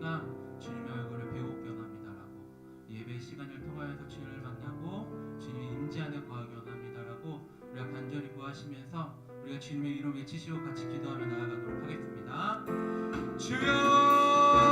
우리가 주님의 얼굴을 배우게 원합니다라고, 예배 시간을 통하여서 주님을 만나고 주님의 임재 안에 거하기 원합니다라고 우리가 간절히 구하시면서 우리가 주님의 이름 외치시고 같이 기도하며 나아가도록 하겠습니다. 주여,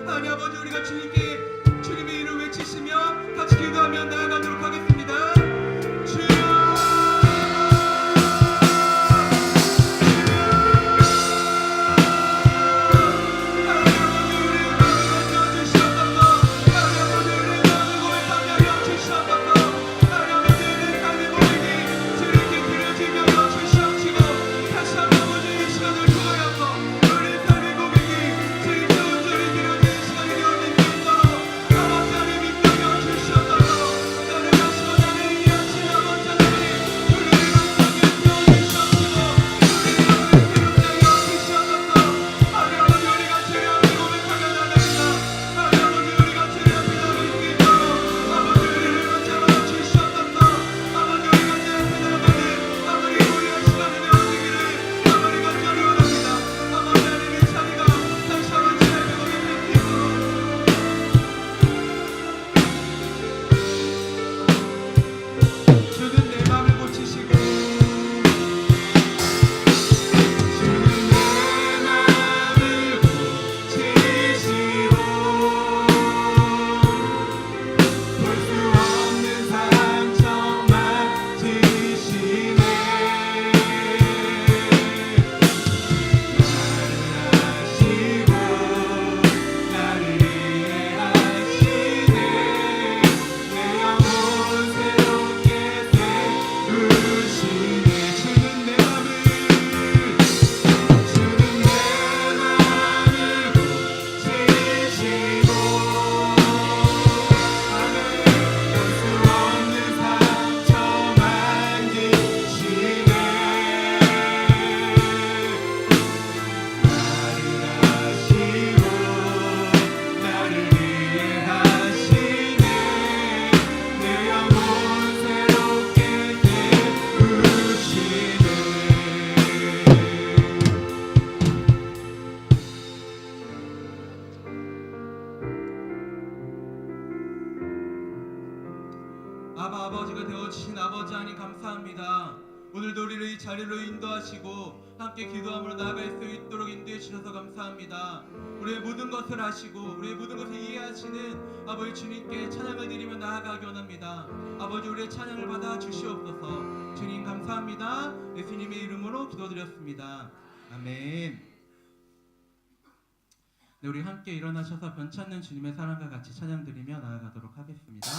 하나님 아버지, 우리가 주님께 주님의 이름 외치시며 같이 기도하며 나아가도록 하겠습니다. 주여 아버지가 되어주신 아버지 하나님 감사합니다. 오늘도 우리를 이 자리로 인도하시고 함께 기도함으로 나아갈 수 있도록 인도해 주셔서 감사합니다. 우리의 모든 것을 아시고 우리의 모든 것을 이해하시는 아버지 주님께 찬양을 드리며 나아가기 원합니다. 아버지, 우리의 찬양을 받아 주시옵소서. 주님 감사합니다. 예수님의 이름으로 기도드렸습니다. 아멘. 네, 우리 함께 일어나셔서 변찮는 주님의 사랑과 같이 찬양 드리며 나아가도록 하겠습니다.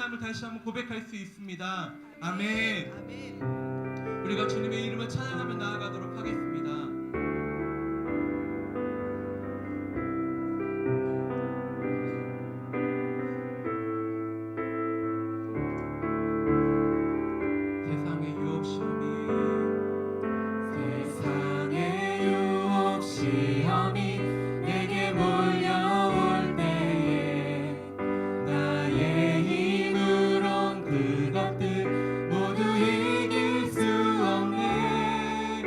존재함을 다시 한번 고백할 수 있습니다. 아멘. 아멘. 우리가 주님의 이름을 찬양하며 나아가도록 하겠습니다. 세상의 유혹 시험이 내게 몰려올 때에 나의 힘으론 그것들 모두 이길 수 없네.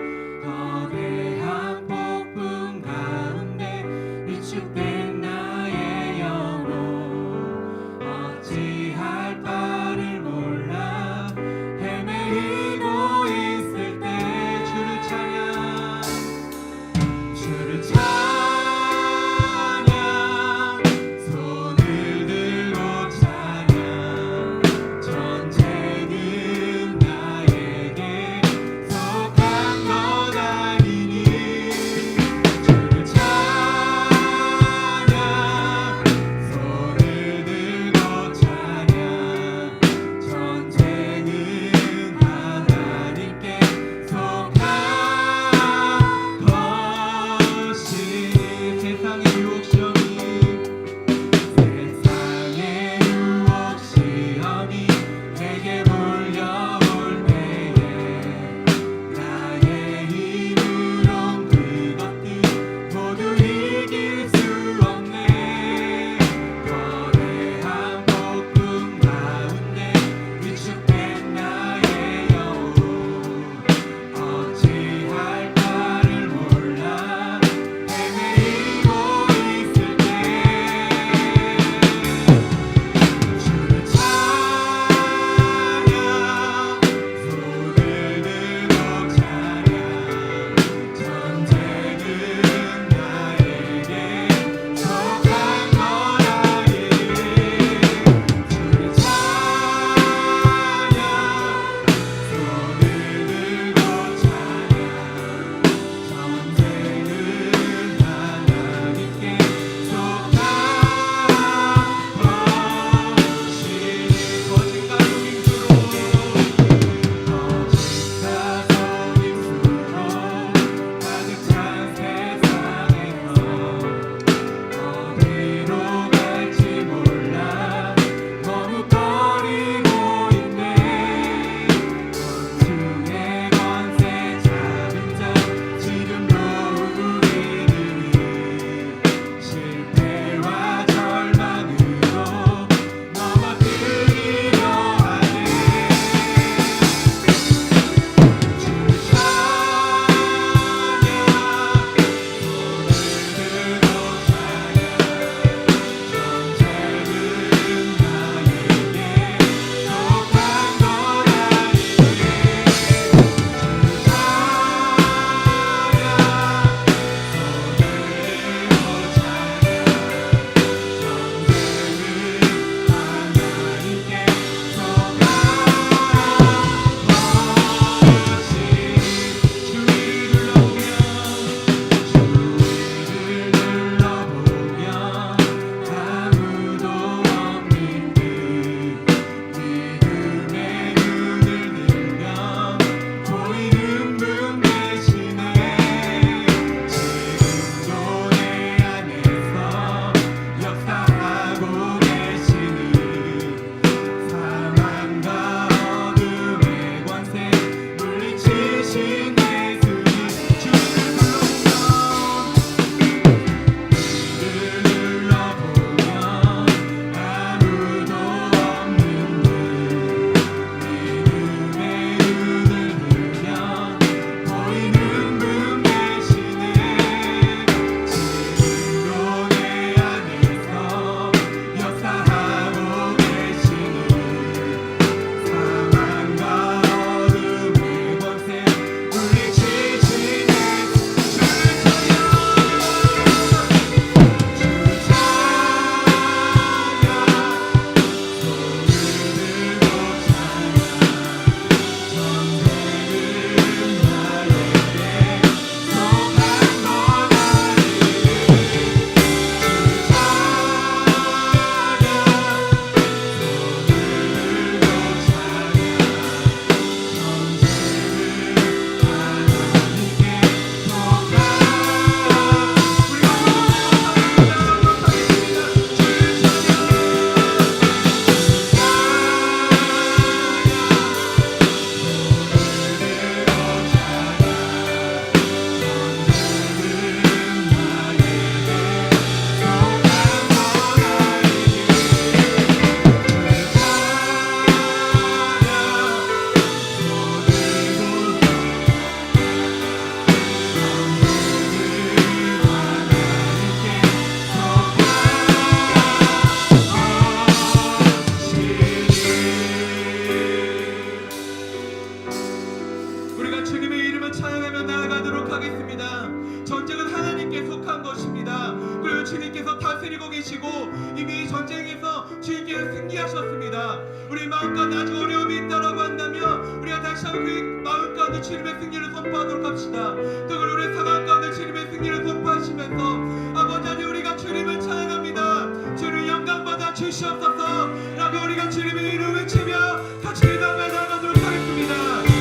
속한 것입니다. 그리고 주님께서 다스리고 계시고 이미 전쟁에서 주님께서 승리하셨습니다. 우리 마음 가운데 아직 어려움이 있다라고 한다면 우리가 다시 한번 그 마음 가운데 주님의 승리를 선포하도록 합시다. 또 우리 상황 가운데 주님의 승리를 선포하시면서 아버지 하나님 우리가 주님을 찬양합니다. 주님 영광 받아 주시옵소서 라고 우리가 주님의 이름을 외치며 같이 기도하며 나아가도록 하겠습니다.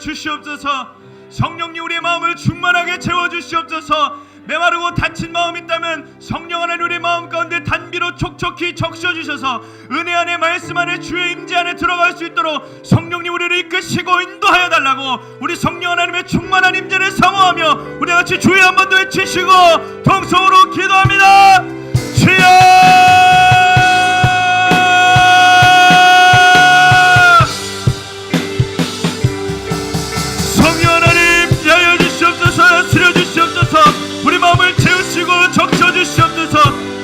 주시옵소서. 성령님 우리의 마음을 충만하게 채워주시옵소서. 메마르고 다친 마음이 있다면 성령 하나님 우리의 마음 가운데 단비로 촉촉히 적셔주셔서 은혜 안에 말씀 안에 주의 임재 안에 들어갈 수 있도록 성령님 우리를 이끄시고 인도하여 달라고 우리 성령 하나님의 충만한 임재를 사모하며 우리 같이 주의 한 번 더 외치시고 통성으로 기도합니다. 주여 우리 마음을 채우시고 적셔주시옵소서.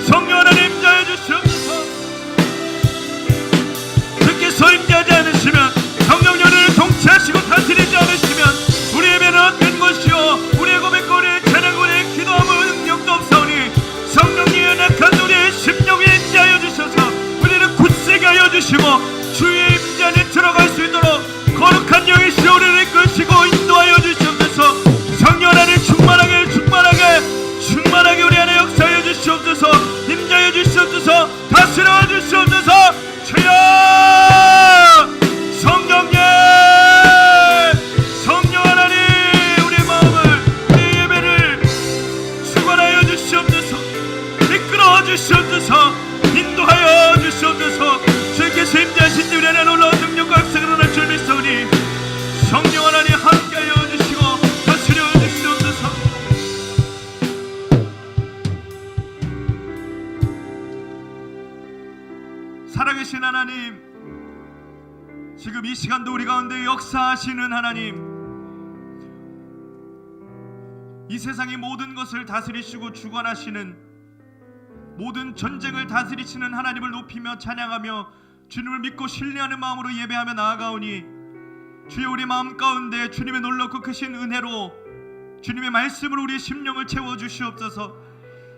성령 하나님 임재하여 주시옵소서. 주께서 임재하지 않으시면 성령님 우리를 통치하시고 다스리지 않으시면 우리의 배는 없는 것이요 우리의 고백과 우리의 찬양과 우리의 기도함은 능력도 없사오니 성령님 연약한 우리의 심령에 임재하여 주셔서 우리를 굳세게 하여 주시고 주의 임재 안에 들어갈 수 있도록 거룩한 영이시여 우리를 이끄시고 인도하여 주시옵소서. 성령 하나님 충만하게 우리 안에 역사하여 주시옵소서. 임재하여 주시옵소서. 다스려 주시옵소서. 주여 성령님 성령 하나님 우리의 마음을 우리의 예배를 주관하여 주시옵소서. 이끌어 주시옵소서. 인도하여 주시옵소서. 주께서 임재하신 지 우리 안에 놀라운 능력과 역사가 일어날 줄 믿사오니 성령 하나님 함께하여 주시고 다스려 주시옵소서. 살아계신 하나님, 지금 이 시간도 우리 가운데 역사하시는 하나님, 이 세상의 모든 것을 다스리시고 주관하시는 모든 전쟁을 다스리시는 하나님을 높이며 찬양하며 주님을 믿고 신뢰하는 마음으로 예배하며 나아가오니 주여 우리 마음 가운데 주님의 놀랍고 크신 은혜로 주님의 말씀으로 우리의 심령을 채워주시옵소서.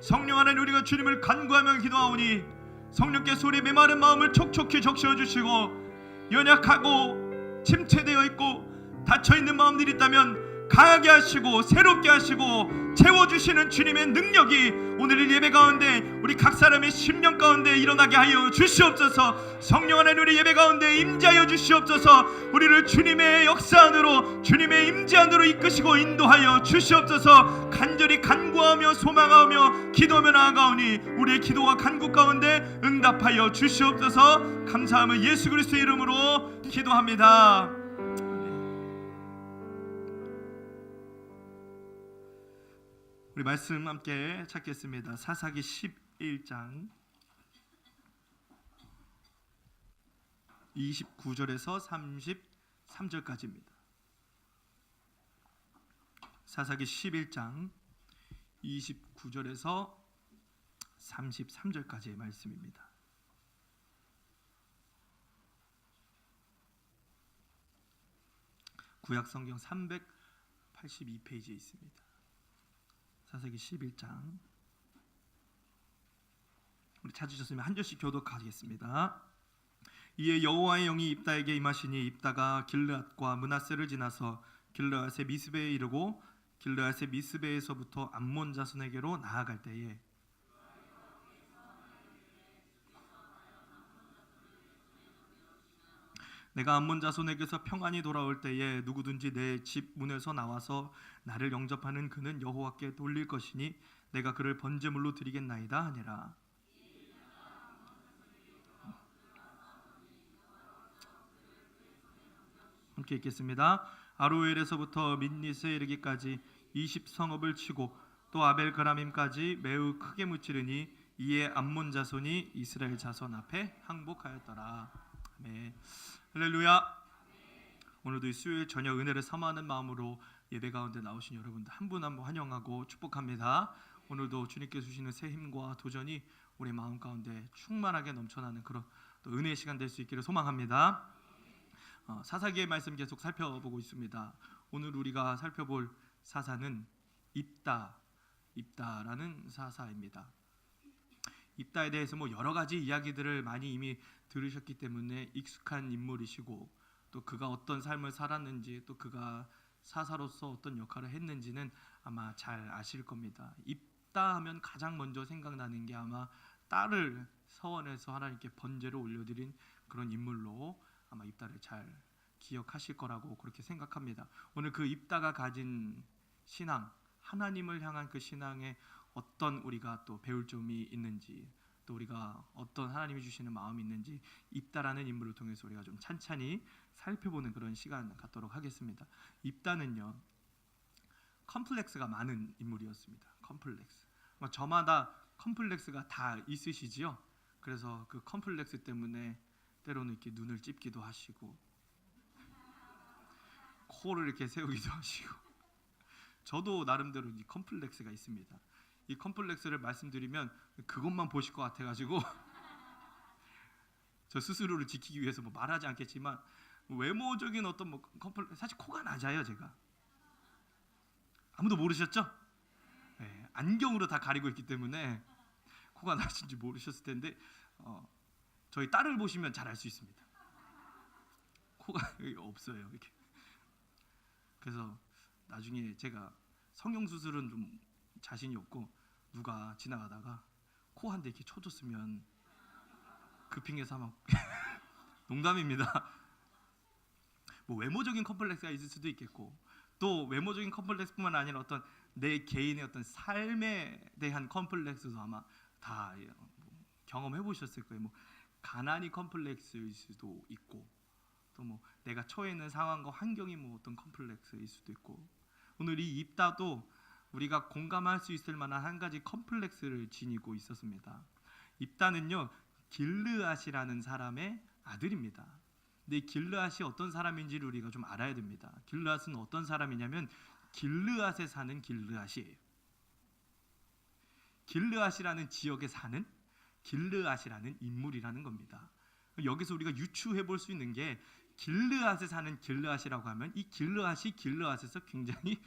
성령 하나님 우리가 주님을 간구하며 기도하오니 성령께서 우리의 메마른 마음을 촉촉히 적셔주시고 연약하고 침체되어 있고 닫혀있는 마음들이 있다면 강하게 하시고 새롭게 하시고 채워주시는 주님의 능력이 오늘 이 예배 가운데 우리 각 사람의 심령 가운데 일어나게 하여 주시옵소서. 성령 하나님 우리 예배 가운데 임재하여 주시옵소서. 우리를 주님의 역사 안으로 주님의 임재 안으로 이끄시고 인도하여 주시옵소서. 간절히 간구하며 소망하며 기도하며 나아가오니 우리의 기도와 간구 가운데 응답하여 주시옵소서. 감사하며 예수 그리스도의 이름으로 기도합니다. 우리 말씀 함께 찾겠습니다. 사사기 11장 29절에서 33절까지입니다. 사사기 11장 29절에서 33절까지의 말씀입니다. 구약 성경 382페이지에 있습니다. 사사기 11장 우리 찾으셨으면 한 절씩 교독하겠습니다. 이에 여호와의 영이 입다에게 임하시니 입다가 길르앗과 므낫세를 지나서 길르앗의 미스베에 이르고 길르앗의 미스베에서부터 암몬 자손에게로 나아갈 때에 내가 암몬 자손에게서 평안히 돌아올 때에 누구든지 내 집 문에서 나와서 나를 영접하는 그는 여호와께 돌릴 것이니 내가 그를 번제물로 드리겠나이다 하니라. 함께 읽겠습니다. 아로엘에서부터 민닛에 이르기까지 20성읍을 치고 또 아벨그라밈까지 매우 크게 무찌르니 이에 암몬 자손이 이스라엘 자손 앞에 항복하였더라. 아멘. 할렐루야. 오늘도 이 수요일 저녁 은혜를 사모하는 마음으로 예배 가운데 나오신 여러분들 한 분 한 분 환영하고 축복합니다. 오늘도 주님께서 주시는 새 힘과 도전이 우리 마음 가운데 충만하게 넘쳐나는 그런 또 은혜의 시간 될 수 있기를 소망합니다. 사사기의 말씀 계속 살펴보고 있습니다. 오늘 우리가 살펴볼 사사는 입다라는 사사입니다. 입다에 대해서 여러 가지 이야기들을 많이 이미 들으셨기 때문에 익숙한 인물이시고 또 그가 어떤 삶을 살았는지 또 그가 사사로서 어떤 역할을 했는지는 아마 잘 아실 겁니다. 입다 하면 가장 먼저 생각나는 게 아마 딸을 서원해서 하나님께 번제로 올려드린 그런 인물로 아마 입다를 잘 기억하실 거라고 그렇게 생각합니다. 오늘 그 입다가 가진 신앙, 하나님을 향한 그 신앙에 어떤 우리가 또 배울 점이 있는지 또 우리가 어떤 하나님이 주시는 마음이 있는지 입다라는 인물을 통해서 우리가 좀 찬찬히 살펴보는 그런 시간 갖도록 하겠습니다. 입다는요 컴플렉스가 많은 인물이었습니다. 컴플렉스. 저마다 컴플렉스가 다 있으시지요. 그래서 그 컴플렉스 때문에 때로는 이렇게 눈을 찝기도 하시고 코를 이렇게 세우기도 하시고 저도 나름대로 이 컴플렉스가 있습니다. 이 컴플렉스를 말씀드리면 그것만 보실 것 같아가지고 저 스스로를 지키기 위해서 말하지 않겠지만 외모적인 어떤 컴플렉스 사실 코가 낮아요. 제가 아무도 모르셨죠? 네, 안경으로 다 가리고 있기 때문에 코가 낮은지 모르셨을 텐데 저희 딸을 보시면 잘 알 수 있습니다. 코가 여기 없어요. 이렇게. 그래서 나중에 제가 성형수술은 좀 자신이 없고 누가 지나가다가 코 한 대 이렇게 쳐줬으면 그 핑계서 막 농담입니다. 외모적인 컴플렉스가 있을 수도 있겠고 또 외모적인 컴플렉스뿐만 아니라 어떤 내 개인의 어떤 삶에 대한 컴플렉스도 아마 다 경험해 보셨을 거예요. 가난이 컴플렉스일 수도 있고 또 내가 처해 있는 상황과 환경이 어떤 컴플렉스일 수도 있고 오늘 이 입다도 우리가 공감할 수 있을 만한 한 가지 컴플렉스를 지니고 있었습니다. 입다는요 길르앗이라는 사람의 아들입니다. 근데 길르앗이 어떤 사람인지를 우리가 좀 알아야 됩니다. 길르앗은 어떤 사람이냐면 길르앗에 사는 길르앗이에요. 길르앗이라는 지역에 사는 길르앗이라는 인물이라는 겁니다. 여기서 우리가 유추해 볼 수 있는 게 길르앗에 사는 길르앗이라고 하면 이 길르앗이 길르앗에서 굉장히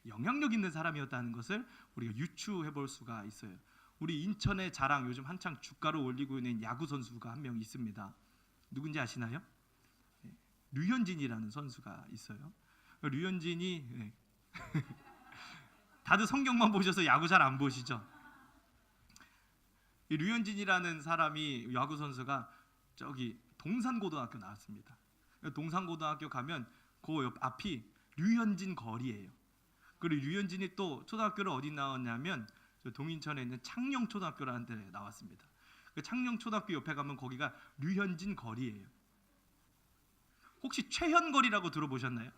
영향력 있는 사람이었다는 것을 우리가 유추해 볼 수가 있어요. 우리 인천의 자랑 요즘 한창 주가를 올리고 있는 야구 선수가 한 명 있습니다. 누군지 아시나요? 류현진이라는 선수가 있어요. 류현진이 다들 성경만 보셔서 야구 잘 안 보시죠? 이 류현진이라는 사람이 야구 선수가 저기 동산고등학교 나왔습니다. 동산고등학교 가면 그 옆 앞이 류현진 거리예요. 그리고 류현진이 또 초등학교를 어디 나왔냐면 동인천에 있는 창녕초등학교라는 데 나왔습니다. 그 창녕초등학교 옆에 가면 거기가 류현진 거리예요. 혹시 최현거리라고 들어보셨나요?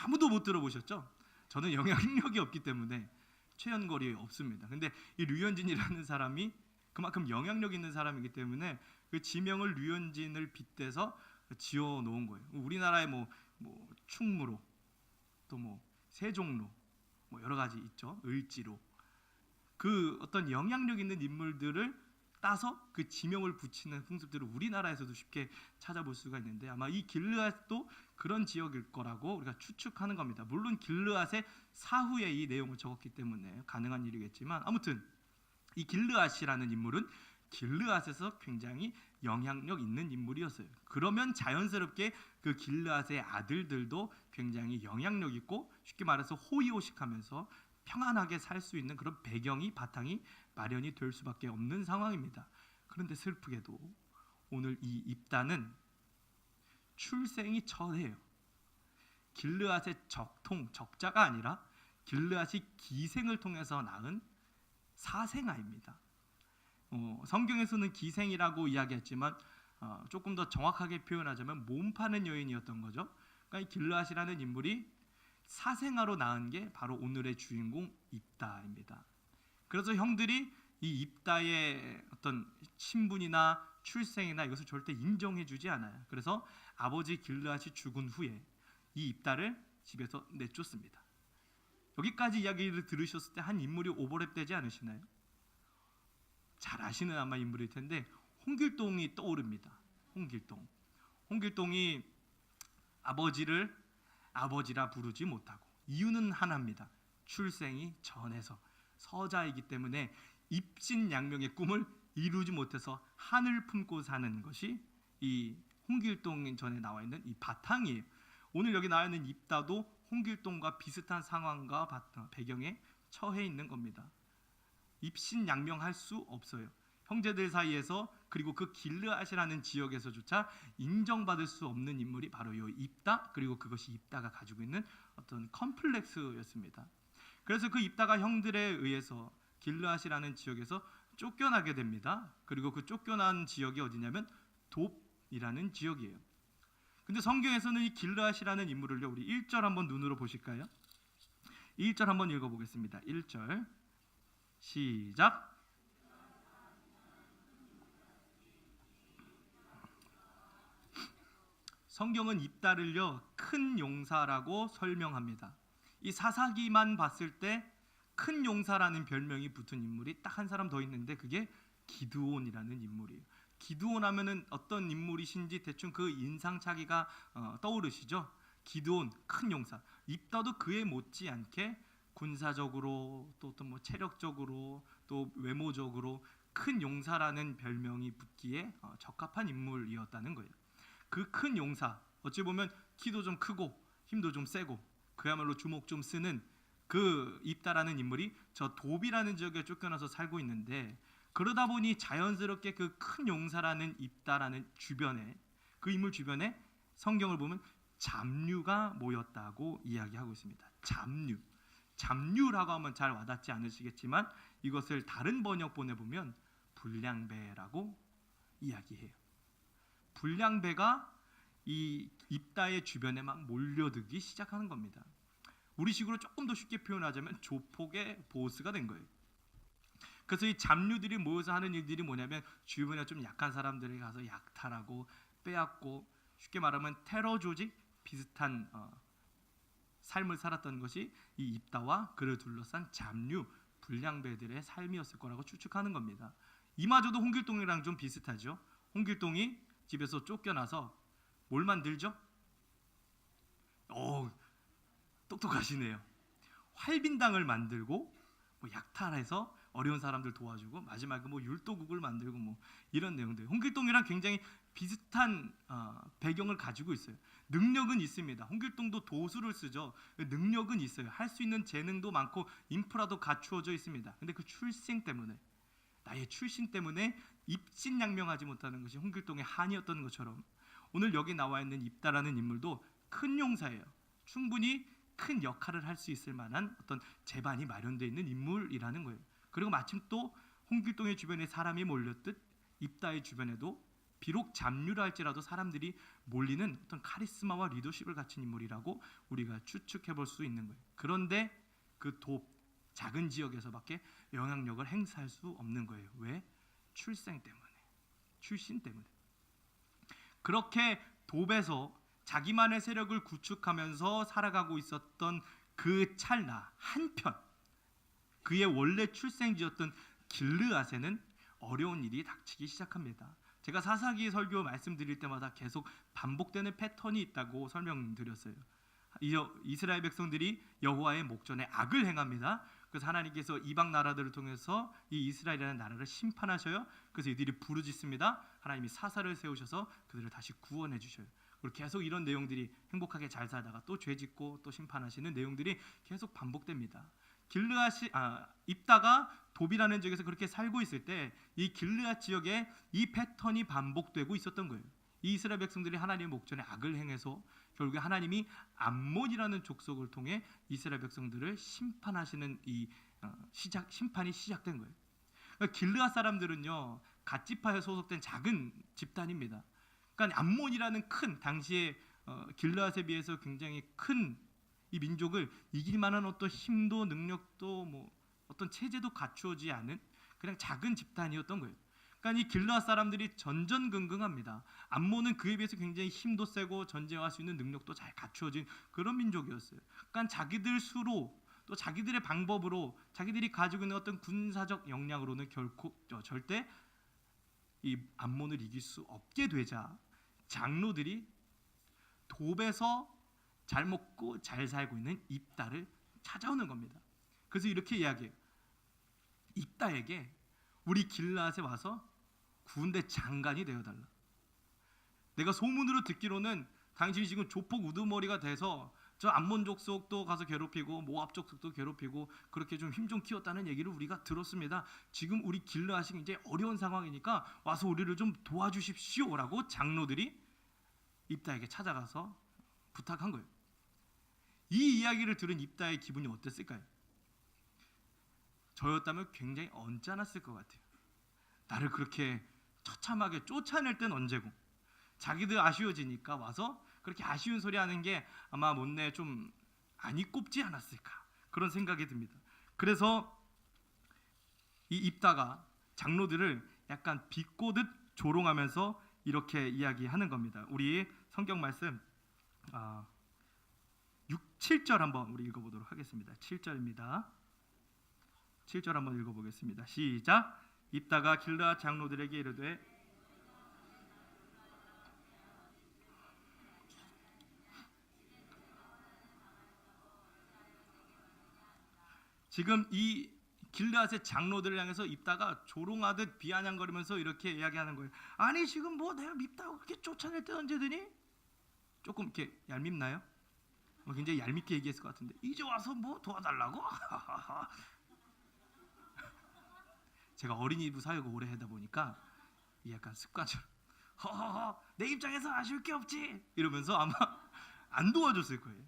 아무도 못 들어보셨죠? 저는 영향력이 없기 때문에 최현거리에 없습니다. 근데 이 류현진이라는 사람이 그만큼 영향력 있는 사람이기 때문에 그 지명을 류현진을 빗대서 지어 놓은 거예요. 우리나라에 뭐 충무로 또 뭐 세종로 뭐 여러 가지 있죠. 을지로 그 어떤 영향력 있는 인물들을 따서 그 지명을 붙이는 풍습들을 우리나라에서도 쉽게 찾아볼 수가 있는데 아마 이 길르앗도 그런 지역일 거라고 우리가 추측하는 겁니다. 물론 길르앗의 사후에 이 내용을 적었기 때문에 가능한 일이겠지만 아무튼 이 길르앗이라는 인물은 길르앗에서 굉장히 영향력 있는 인물이었어요. 그러면 자연스럽게 그 길르앗의 아들들도 굉장히 영향력 있고 쉽게 말해서 호의호식하면서 평안하게 살 수 있는 그런 배경이 바탕이 마련이 될 수밖에 없는 상황입니다. 그런데 슬프게도 오늘 이 입다는 출생이 첫해예요. 길르앗의 적자가 아니라 길르앗이 기생을 통해서 낳은 사생아입니다. 성경에서는 기생이라고 이야기했지만 조금 더 정확하게 표현하자면 몸 파는 여인이었던 거죠. 그러니까 이 길르앗이라는 인물이 사생아로 낳은 게 바로 오늘의 주인공 입다입니다. 그래서 형들이 이 입다의 어떤 신분이나 출생이나 이것을 절대 인정해주지 않아요. 그래서 아버지 길르앗이 죽은 후에 이 입다를 집에서 내쫓습니다. 여기까지 이야기를 들으셨을 때 한 인물이 오버랩되지 않으시나요? 잘 아시는 아마 인물일 텐데 홍길동이 떠오릅니다. 홍길동이 아버지를 아버지라 부르지 못하고 이유는 하나입니다. 출생이 전해서 서자이기 때문에 입신양명의 꿈을 이루지 못해서 한을 품고 사는 것이 이 홍길동 전에 나와 있는 이 바탕이에요. 오늘 여기 나와 있는 입다도 홍길동과 비슷한 상황과 배경에 처해 있는 겁니다. 입신양명할 수 없어요. 형제들 사이에서 그리고 그 길르앗이라는 지역에서조차 인정받을 수 없는 인물이 바로 이 입다, 그리고 그것이 입다가 가지고 있는 어떤 컴플렉스였습니다. 그래서 그 입다가 형들에 의해서 길르앗이라는 지역에서 쫓겨나게 됩니다. 그리고 그 쫓겨난 지역이 어디냐면 돕이라는 지역이에요. 근데 성경에서는 이 길르앗이라는 인물을요, 우리 1절 한번 눈으로 보실까요? 1절 한번 읽어보겠습니다. 1절 시작. 성경은 입다를요 큰 용사라고 설명합니다. 이 사사기만 봤을 때 큰 용사라는 별명이 붙은 인물이 딱 한 사람 더 있는데 그게 기드온이라는 인물이에요. 기드온 하면은 어떤 인물이신지 대충 그 인상착의가 떠오르시죠? 기드온 큰 용사. 입다도 그에 못지않게 군사적으로 또 뭐 체력적으로 또 외모적으로 큰 용사라는 별명이 붙기에 적합한 인물이었다는 거예요. 그 큰 용사, 어찌 보면 키도 좀 크고 힘도 좀 세고 그야말로 주먹 좀 쓰는 그 입다라는 인물이 저 돕이라는 지역에 쫓겨나서 살고 있는데 그러다 보니 자연스럽게 그 큰 용사라는 입다라는 주변에 그 인물 주변에 성경을 보면 잡류가 모였다고 이야기하고 있습니다. 잡류라고 하면 잘 와닿지 않으시겠지만 이것을 다른 번역본에 보면 불량배라고 이야기해요. 불량배가 이 입다의 주변에 막 몰려들기 시작하는 겁니다. 우리식으로 조금 더 쉽게 표현하자면 조폭의 보스가 된 거예요. 그래서 이 잡류들이 모여서 하는 일들이 뭐냐면 주변에 좀 약한 사람들에 가서 약탈하고 빼앗고 쉽게 말하면 테러 조직 비슷한 삶을 살았던 것이 이 입다와 그를 둘러싼 잡류 불량배들의 삶이었을 거라고 추측하는 겁니다. 이마저도 홍길동이랑 좀 비슷하죠. 홍길동이 집에서 쫓겨나서 뭘 만들죠? 똑똑하시네요. 활빈당을 만들고 뭐 약탈해서 어려운 사람들 도와주고 마지막에 뭐 율도국을 만들고 뭐 이런 내용들. 홍길동이랑 굉장히 비슷한 배경을 가지고 있어요. 능력은 있습니다. 홍길동도 도수를 쓰죠. 능력은 있어요. 할 수 있는 재능도 많고 인프라도 갖추어져 있습니다. 근데 그 출생 때문에, 나의 출신 때문에 입신양명하지 못하는 것이 홍길동의 한이었던 것처럼 오늘 여기 나와 있는 입다라는 인물도 큰 용사예요. 충분히 큰 역할을 할 수 있을 만한 어떤 제반이 마련되어 있는 인물이라는 거예요. 그리고 마침 또 홍길동의 주변에 사람이 몰렸듯 입다의 주변에도 비록 잡류라 할지라도 사람들이 몰리는 어떤 카리스마와 리더십을 갖춘 인물이라고 우리가 추측해 볼 수 있는 거예요. 그런데 그 작은 지역에서밖에 영향력을 행사할 수 없는 거예요. 왜? 출생 때문에, 출신 때문에. 그렇게 돕에서 자기만의 세력을 구축하면서 살아가고 있었던 그 찰나 한편 그의 원래 출생지였던 길르앗에는 어려운 일이 닥치기 시작합니다. 제가 사사기 설교 말씀드릴 때마다 계속 반복되는 패턴이 있다고 설명드렸어요. 이스라엘 백성들이 여호와의 목전에 악을 행합니다. 그래서 하나님께서 이방 나라들을 통해서 이 이스라엘이라는 나라를 심판하셔요. 그래서 이들이 부르짖습니다. 하나님이 사사를 세우셔서 그들을 다시 구원해 주셔요. 그리고 계속 이런 내용들이 행복하게 잘 살다가 또 죄짓고 또 심판하시는 내용들이 계속 반복됩니다. 입다가 돕이라는 지역에서 그렇게 살고 있을 때 이 길르앗 지역에 이 패턴이 반복되고 있었던 거예요. 이 이스라엘 백성들이 하나님의 목전에 악을 행해서 결국에 하나님이 암몬이라는 족속을 통해 이스라엘 백성들을 심판하시는 이 심판이 시작된 거예요. 그러니까 길르앗 사람들은요 갓지파에 소속된 작은 집단입니다. 그러니까 암몬이라는 큰 당시에 길르앗에 비해서 굉장히 큰 이 민족을 이길 만한 어떤 힘도 능력도 뭐 어떤 체제도 갖추어지지 않은 그냥 작은 집단이었던 거예요. 그러니까 이 길르앗 사람들이 전전긍긍합니다. 암몬은 그에 비해서 굉장히 힘도 세고 전쟁할 수 있는 능력도 잘 갖추어진 그런 민족이었어요. 그러니까 자기들 수로 또 자기들의 방법으로 자기들이 가지고 있는 어떤 군사적 역량으로는 결코 절대 이 암몬을 이길 수 없게 되자 장로들이 돕에서 잘 먹고 잘 살고 있는 입다를 찾아오는 겁니다. 그래서 이렇게 이야기해요. 입다에게 우리 길르앗에 와서 군대 장관이 되어달라. 내가 소문으로 듣기로는 당신이 지금 조폭 우두머리가 돼서 저 암몬 족속도 가서 괴롭히고 모압 족속도 괴롭히고 그렇게 좀 힘 좀 키웠다는 얘기를 우리가 들었습니다. 지금 우리 길르앗이 굉장히 어려운 상황이니까 와서 우리를 좀 도와주십시오라고 장로들이 입다에게 찾아가서 부탁한 거예요. 이 이야기를 들은 입다의 기분이 어땠을까요? 저였다면 굉장히 언짢았을 것 같아요. 나를 그렇게 처참하게 쫓아낼 땐 언제고 자기들 아쉬워지니까 와서 그렇게 아쉬운 소리 하는 게 아마 못내 좀 안이 꼽지 않았을까 그런 생각이 듭니다. 그래서 이 입다가 장로들을 약간 비꼬듯 조롱하면서 이렇게 이야기하는 겁니다. 우리 성경 말씀 7절 한번 우리 읽어보도록 하겠습니다. 7절입니다. 7절 한번 읽어보겠습니다. 시작. 입다가 길르앗 장로들에게 이르되 지금 이 길르앗의 장로들을 향해서 입다가 조롱하듯 비아냥거리면서 이렇게 이야기하는 거예요. 아니 지금 뭐 내가 밉다고 그렇게 쫓아낼 때 언제더니 조금 이렇게 얄밉나요? 굉장히 얄밉게 얘기했을 것 같은데 이제 와서 뭐 도와달라고? 제가 어린이부 사역을 오래 하다 보니까 약간 습관처럼 허허허 내 입장에서 아쉬울 게 없지 이러면서 아마 안 도와줬을 거예요.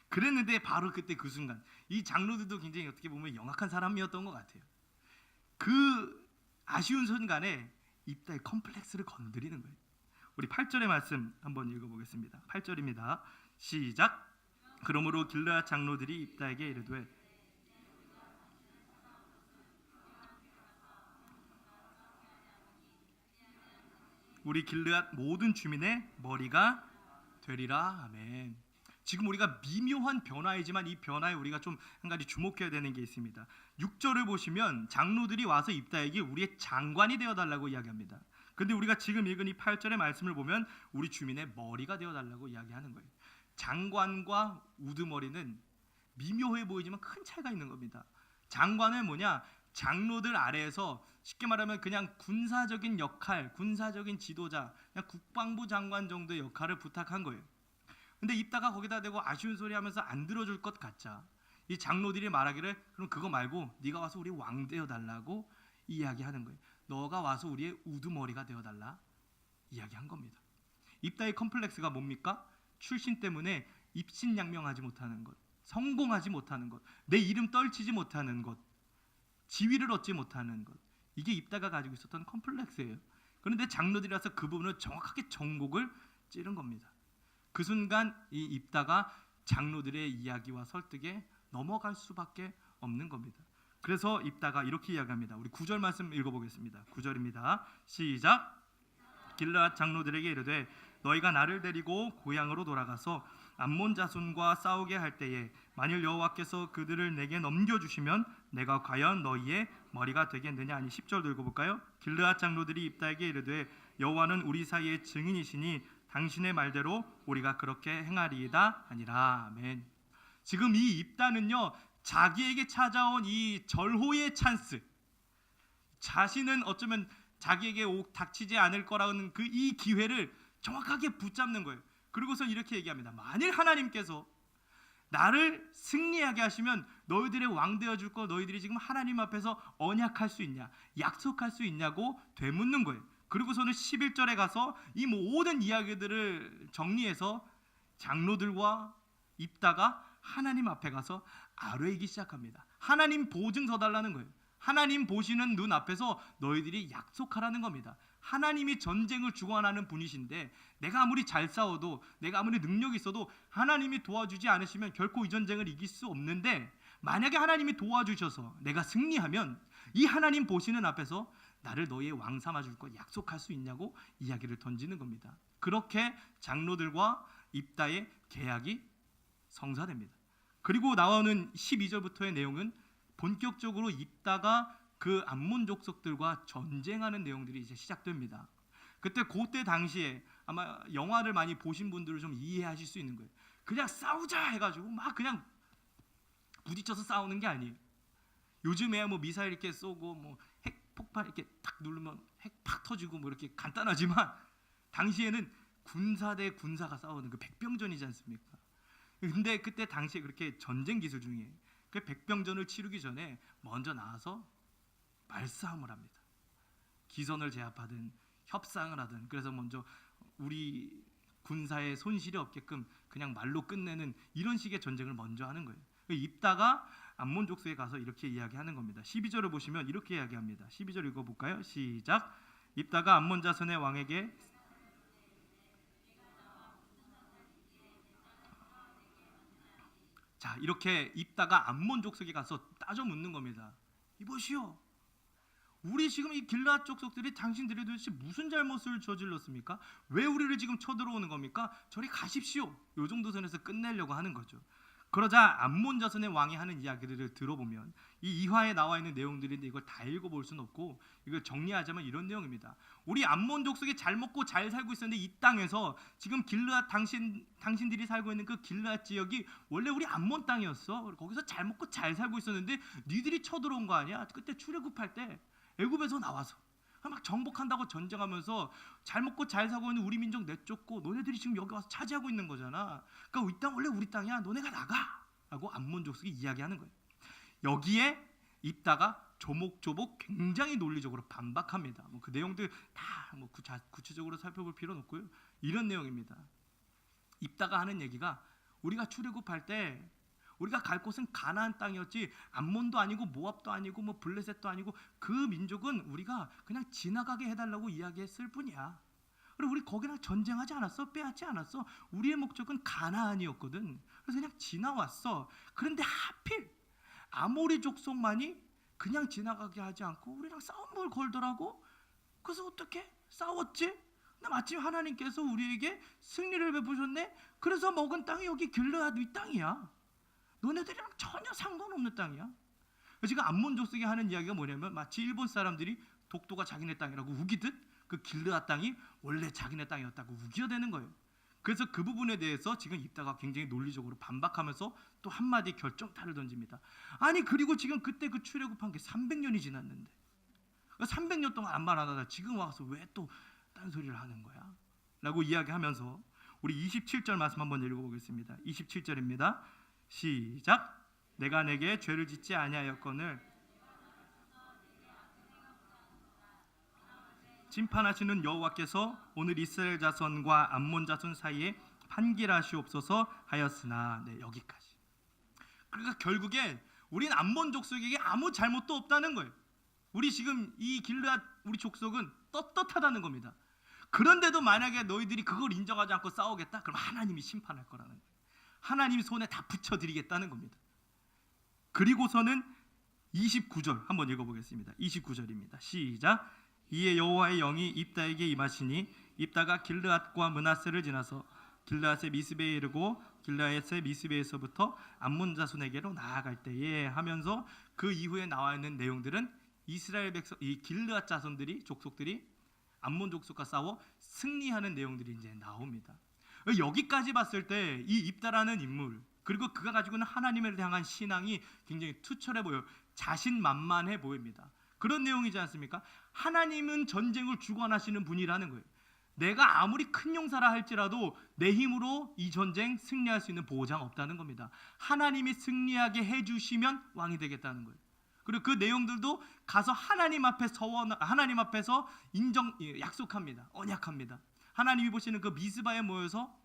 그랬는데 바로 그때 그 순간 이 장로들도 굉장히 어떻게 보면 영악한 사람이었던 것 같아요. 그 아쉬운 순간에 입다의 컴플렉스를 건드리는 거예요. 우리 8절의 말씀 한번 읽어보겠습니다. 8절입니다. 시작. 그러므로 길르앗 장로들이 입다에게 이르되 우리 길르앗 모든 주민의 머리가 되리라. 아멘. 지금 우리가 미묘한 변화이지만 이 변화에 우리가 좀 한 가지 주목해야 되는 게 있습니다. 6절을 보시면 장로들이 와서 입다에게 우리의 장관이 되어달라고 이야기합니다. 근데 우리가 지금 읽은 이 8절의 말씀을 보면 우리 주민의 머리가 되어달라고 이야기하는 거예요. 장관과 우두머리는 미묘해 보이지만 큰 차이가 있는 겁니다. 장관은 뭐냐? 장로들 아래에서 쉽게 말하면 그냥 군사적인 역할, 군사적인 지도자, 그냥 국방부 장관 정도의 역할을 부탁한 거예요. 근데 입다가 거기다 대고 아쉬운 소리 하면서 안 들어줄 것 같자 이 장로들이 말하기를 그럼 그거 말고 네가 와서 우리 왕 되어 달라고 이야기하는 거예요. 너가 와서 우리의 우두머리가 되어 달라 이야기한 겁니다. 입다의 컴플렉스가 뭡니까? 출신 때문에 입신양명하지 못하는 것, 성공하지 못하는 것, 내 이름 떨치지 못하는 것, 지위를 얻지 못하는 것, 이게 입다가 가지고 있었던 컴플렉스예요. 그런데 장로들이라서 그 부분을 정확하게 정곡을 찌른 겁니다. 그 순간 이 입다가 장로들의 이야기와 설득에 넘어갈 수밖에 없는 겁니다. 그래서 입다가 이렇게 이야기합니다. 우리 9절 말씀 읽어보겠습니다. 9절입니다. 시작. 길르앗 장로들에게 이르되 너희가 나를 데리고 고향으로 돌아가서 암몬 자손과 싸우게 할 때에 만일 여호와께서 그들을 내게 넘겨주시면 내가 과연 너희의 머리가 되겠느냐. 아니 10절 읽어볼까요? 길르앗 장로들이 입다에게 이르되 여호와는 우리 사이의 증인이시니 당신의 말대로 우리가 그렇게 행하리이다 하니라. 아멘. 지금 이 입다는요 자기에게 찾아온 이 절호의 찬스, 자신은 어쩌면 자기에게 닥치지 않을 거라는 그 이 기회를 정확하게 붙잡는 거예요. 그리고서 이렇게 얘기합니다. 만일 하나님께서 나를 승리하게 하시면 너희들의 왕 되어줄 거 너희들이 지금 하나님 앞에서 언약할 수 있냐, 약속할 수 있냐고 되묻는 거예요. 그리고서는 11절에 가서 이 모든 이야기들을 정리해서 장로들과 입다가 하나님 앞에 가서 아뢰기 시작합니다. 하나님 보증 서달라는 거예요. 하나님 보시는 눈 앞에서 너희들이 약속하라는 겁니다. 하나님이 전쟁을 주관하는 분이신데 내가 아무리 잘 싸워도 내가 아무리 능력이 있어도 하나님이 도와주지 않으시면 결코 이 전쟁을 이길 수 없는데 만약에 하나님이 도와주셔서 내가 승리하면 이 하나님 보시는 앞에서 나를 너희의 왕 삼아줄 거 약속할 수 있냐고 이야기를 던지는 겁니다. 그렇게 장로들과 입다의 계약이 성사됩니다. 그리고 나오는 12절부터의 내용은 본격적으로 입다가 그 암몬 족속들과 전쟁하는 내용들이 이제 시작됩니다. 그때 당시에 아마 영화를 많이 보신 분들은 좀 이해하실 수 있는 거예요. 그냥 싸우자 해가지고 막 그냥 부딪혀서 싸우는 게 아니에요. 요즘에야 뭐 미사일 이렇게 쏘고 뭐 핵 폭발 이렇게 탁 누르면 핵 팍 터지고 뭐 이렇게 간단하지만 당시에는 군사 대 군사가 싸우는 그 백병전이지 않습니까? 근데 그때 당시에 그렇게 전쟁 기술 중에 그 백병전을 치르기 전에 먼저 나와서 말싸움을 합니다. 기선을 제압하든 협상을 하든 그래서 먼저 우리 군사의 손실이 없게끔 그냥 말로 끝내는 이런 식의 전쟁을 먼저 하는 거예요. 입다가 암몬 족속에 가서 이렇게 이야기하는 겁니다. 12절을 보시면 이렇게 이야기합니다. 12절 읽어볼까요? 시작. 입다가 암몬 자손의 왕에게 자 이렇게 입다가 암몬 족속에 가서 따져 묻는 겁니다. 이보시오, 우리 지금 이 길르앗 족속들이 당신들이 도대체 무슨 잘못을 저질렀습니까? 왜 우리를 지금 쳐들어오는 겁니까? 저리 가십시오. 요 정도 선에서 끝내려고 하는 거죠. 그러자 암몬 자손의 왕이 하는 이야기들을 들어보면 이 이화에 나와 있는 내용들인데 이걸 다 읽어볼 수는 없고 이걸 정리하자면 이런 내용입니다. 우리 암몬 족속이 잘 먹고 잘 살고 있었는데 이 땅에서 지금 길르앗 당신들이 살고 있는 그 길르앗 지역이 원래 우리 암몬 땅이었어. 거기서 잘 먹고 잘 살고 있었는데 니들이 쳐들어온 거 아니야? 그때 출애굽할 때 애굽에서 나와서 막 정복한다고 전쟁하면서 잘 먹고 잘 살고 있는 우리 민족 내쫓고 너네들이 지금 여기 와서 차지하고 있는 거잖아. 그러니까 이 땅 원래 우리 땅이야. 너네가 나가. 라고 암몬 족속이 이야기하는 거예요. 여기에 입다가 조목조목 굉장히 논리적으로 반박합니다. 뭐 그 내용들 다 뭐 구체적으로 살펴볼 필요는 없고요. 이런 내용입니다. 입다가 하는 얘기가 우리가 출애굽할 때 우리가 갈 곳은 가나안 땅이었지 암몬도 아니고 모압도 아니고 뭐 블레셋도 아니고 그 민족은 우리가 그냥 지나가게 해달라고 이야기했을 뿐이야. 그리고 우리 거기랑 전쟁하지 않았어. 빼앗지 않았어. 우리의 목적은 가나안이었거든. 그래서 그냥 지나왔어. 그런데 하필 아모리 족속만이 그냥 지나가게 하지 않고 우리랑 싸움을 걸더라고. 그래서 어떻게 싸웠지? 근데 마침 하나님께서 우리에게 승리를 베푸셨네. 그래서 먹은 땅이 여기 길르앗 이 땅이야. 너네들이랑 전혀 상관없는 땅이야. 지금 암몬 족속이 하는 이야기가 뭐냐면 마치 일본 사람들이 독도가 자기네 땅이라고 우기듯 그 길르앗 땅이 원래 자기네 땅이었다고 우겨대는 거예요. 그래서 그 부분에 대해서 지금 입다가 굉장히 논리적으로 반박하면서 또 한마디 결정타를 던집니다. 아니 그리고 지금 그때 그 출애굽한 게 300년이 지났는데 300년 동안 아무 말 안 하다 지금 와서 왜 또 딴소리를 하는 거야? 라고 이야기하면서 우리 27절 말씀 한번 읽어보겠습니다. 27절입니다. 시작. 내가 내게 죄를 짓지 아니하였거늘 심판하시는 여호와께서 오늘 이스라엘 자손과 암몬 자손 사이에 판결하시옵소서 하였으나. 네, 여기까지. 그러니까 결국에 우린 암몬 족속에게 아무 잘못도 없다는 거예요. 우리 지금 이 길르앗 우리 족속은 떳떳하다는 겁니다. 그런데도 만약에 너희들이 그걸 인정하지 않고 싸우겠다? 그럼 하나님이 심판할 거라는 거예요. 하나님이 손에 다 붙여드리겠다는 겁니다. 그리고서는 29절 한번 읽어보겠습니다. 29절입니다. 시작. 이에 여호와의 영이 입다에게 임하시니 입다가 길르앗과 므낫세를 지나서 길르앗의 미스베에 이르고 길르앗의 미스베에서부터 암몬 자손에게로 나아갈 때에 하면서 그 이후에 나와 있는 내용들은 이스라엘 백성 이 길르앗 자손들이 족속들이 암몬 족속과 싸워 승리하는 내용들이 이제 나옵니다. 여기까지 봤을 때 이 입다라는 인물 그리고 그가 가지고 있는 하나님을 향한 신앙이 굉장히 투철해 보여요. 자신만만해 보입니다. 그런 내용이지 않습니까? 하나님은 전쟁을 주관하시는 분이라는 거예요. 내가 아무리 큰 용사라 할지라도 내 힘으로 이 전쟁 승리할 수 있는 보장 없다는 겁니다. 하나님이 승리하게 해주시면 왕이 되겠다는 거예요. 그리고 그 내용들도 가서 하나님 앞에 하나님 앞에서 약속합니다. 언약합니다. 하나님이 보시는 그 미스바에 모여서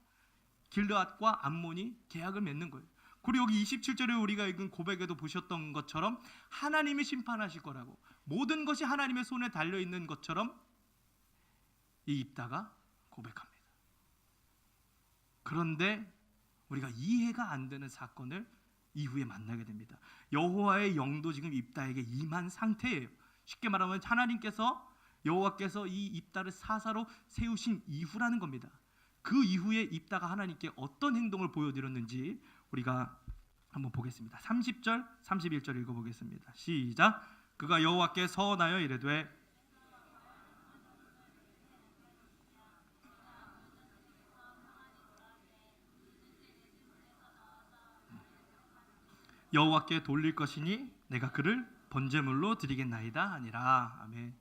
길르앗과 암몬이 계약을 맺는 거예요. 그리고 여기 27절에 우리가 읽은 고백에도 보셨던 것처럼 하나님이 심판하실 거라고 모든 것이 하나님의 손에 달려있는 것처럼 이 입다가 고백합니다. 그런데 우리가 이해가 안 되는 사건을 이후에 만나게 됩니다. 여호와의 영도 지금 입다에게 임한 상태예요. 쉽게 말하면 여호와께서 이 입다를 사사로 세우신 이후라는 겁니다. 그 이후에 입다가 하나님께 어떤 행동을 보여드렸는지 우리가 한번 보겠습니다. 30절, 31절 읽어보겠습니다. 시작. 그가 여호와께 서원하여 이르되 여호와께 돌릴 것이니 내가 그를 번제물로 드리겠나이다 하니라. 아멘.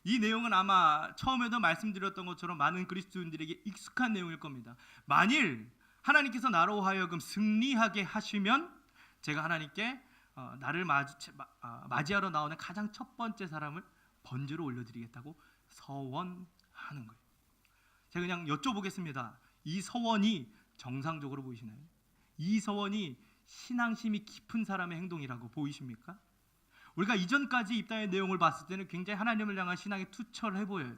이 내용은 아마 처음에도 말씀드렸던 것처럼 많은 그리스도인들에게 익숙한 내용일 겁니다. 만일 하나님께서 나로 하여금 승리하게 하시면 제가 하나님께 나를 맞이하러 나오는 가장 첫 번째 사람을 번제로 올려드리겠다고 서원하는 거예요. 제가 그냥 여쭤보겠습니다. 이 서원이 정상적으로 보이시나요? 이 서원이 신앙심이 깊은 사람의 행동이라고 보이십니까? 우리가 이전까지 입다의 내용을 봤을 때는 굉장히 하나님을 향한 신앙이 투철해 보여요.